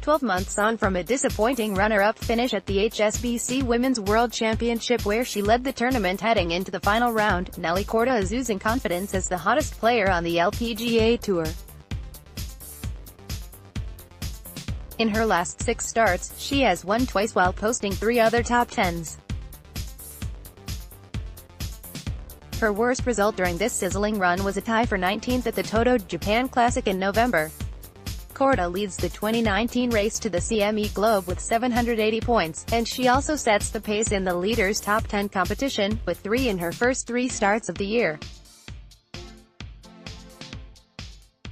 12 months on from a disappointing runner-up finish at the HSBC Women's World Championship where she led the tournament heading into the final round, Nelly Korda is oozing confidence as the hottest player on the LPGA Tour. In her last 6 starts, she has won twice while posting 3 other top 10s. Her worst result during this sizzling run was a tie for 19th at the TOTO Japan Classic in November. Korda leads the 2019 race to the CME Globe with 780 points, and she also sets the pace in the leaders' top 10 competition, with 3 in her first 3 starts of the year.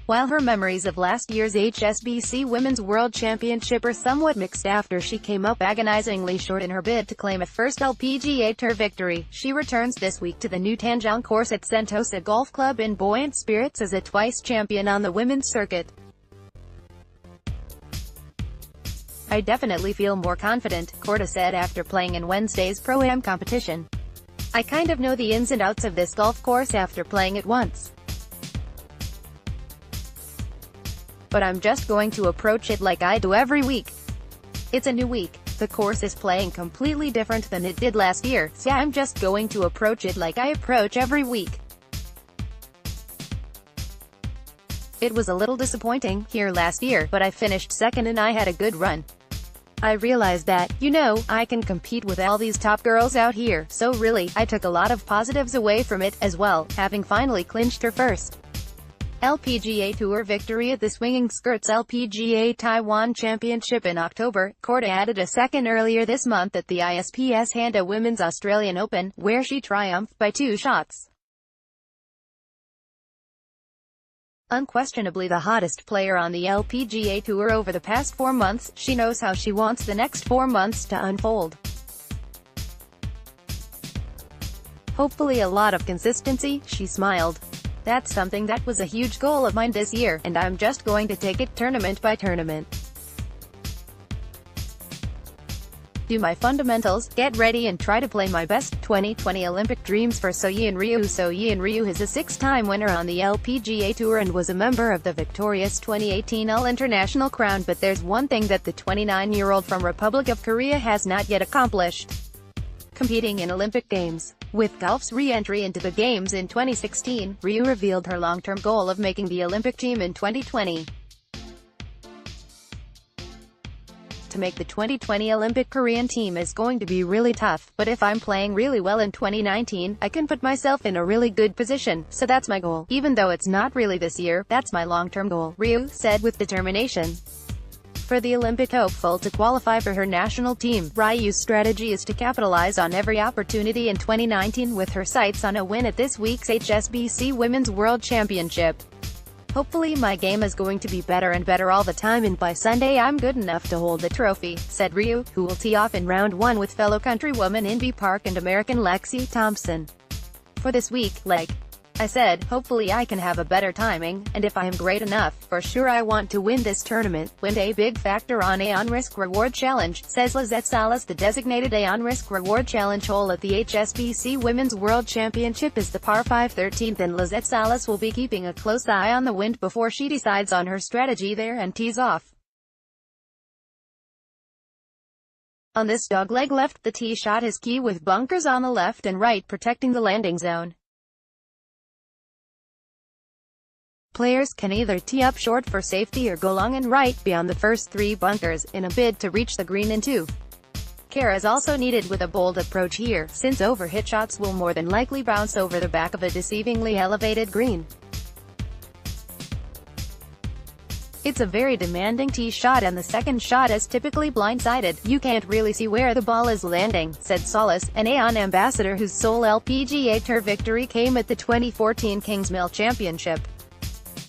While her memories of last year's HSBC Women's World Championship are somewhat mixed after she came up agonizingly short in her bid to claim a first LPGA Tour victory, she returns this week to the new Tanjong course at Sentosa Golf Club in buoyant spirits as a twice champion on the women's circuit. "I definitely feel more confident," Korda said after playing in Wednesday's Pro-Am competition. "I kind of know the ins and outs of this golf course after playing it once. But I'm just going to approach it like I do every week. It's a new week. The course is playing completely different than it did last year, so I'm just going to approach it like I approach every week. It was a little disappointing here last year, but I finished second and I had a good run. I realized that, I can compete with all these top girls out here, so really, I took a lot of positives away from it, as well, having finally clinched her first LPGA Tour victory at the Swinging Skirts LPGA Taiwan Championship in October. Korda added a second earlier this month at the ISPS Handa Women's Australian Open, where she triumphed by 2 shots. Unquestionably the hottest player on the LPGA Tour over the past 4 months, she knows how she wants the next 4 months to unfold. "Hopefully a lot of consistency," she smiled. "That's something that was a huge goal of mine this year, and I'm just going to take it tournament by tournament. Do my fundamentals, get ready and try to play my best." 2020 Olympic dreams for Soyeon Ryu. Soyeon Ryu is a 6-time winner on the LPGA Tour and was a member of the victorious 2018 All-International crown, but there's one thing that the 29-year-old from Republic of Korea has not yet accomplished: competing in Olympic Games. With golf's re-entry into the Games in 2016, Ryu revealed her long-term goal of making the Olympic team in 2020. "To make the 2020 Olympic Korean team is going to be really tough, but if I'm playing really well in 2019, I can put myself in a really good position, so that's my goal. Even though it's not really this year, that's my long-term goal," Ryu said with determination. For the Olympic hopeful to qualify for her national team, Ryu's strategy is to capitalize on every opportunity in 2019 with her sights on a win at this week's HSBC Women's World Championship. "Hopefully my game is going to be better and better all the time, and by Sunday I'm good enough to hold the trophy," said Ryu, who will tee off in round 1 with fellow countrywoman Inbee Park and American Lexi Thompson. "For this week, I said, hopefully I can have a better timing, and if I am great enough, for sure I want to win this tournament. Win a big factor on Aon Risk Reward Challenge," says Lizette Salas. The designated Aon Risk Reward Challenge hole at the HSBC Women's World Championship is the par 5 13th, and Lizette Salas will be keeping a close eye on the wind before she decides on her strategy there and tees off. On this dogleg left, the tee shot is key with bunkers on the left and right protecting the landing zone. Players can either tee up short for safety or go long and right beyond the first 3 bunkers, in a bid to reach the green in 2. Care is also needed with a bold approach here, since overhit shots will more than likely bounce over the back of a deceivingly elevated green. "It's a very demanding tee shot and the second shot is typically blindsided. You can't really see where the ball is landing," said Salas, an Aon ambassador whose sole LPGA Tour victory came at the 2014 Kingsmill Championship.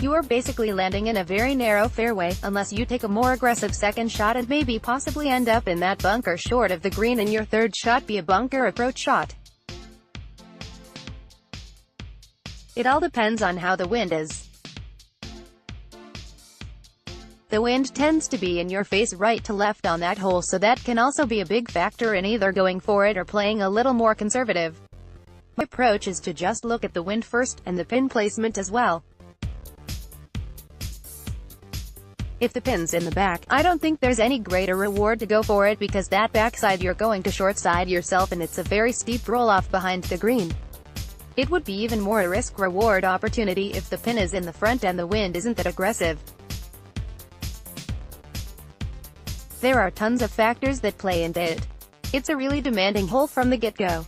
"You are basically landing in a very narrow fairway, unless you take a more aggressive second shot and maybe possibly end up in that bunker short of the green and your third shot be a bunker approach shot. It all depends on how the wind is. The wind tends to be in your face right to left on that hole, so that can also be a big factor in either going for it or playing a little more conservative. My approach is to just look at the wind first, and the pin placement as well. If the pin's in the back, I don't think there's any greater reward to go for it because that backside you're going to short side yourself and it's a very steep roll-off behind the green. It would be even more a risk-reward opportunity if the pin is in the front and the wind isn't that aggressive. There are tons of factors that play into it. It's a really demanding hole from the get-go.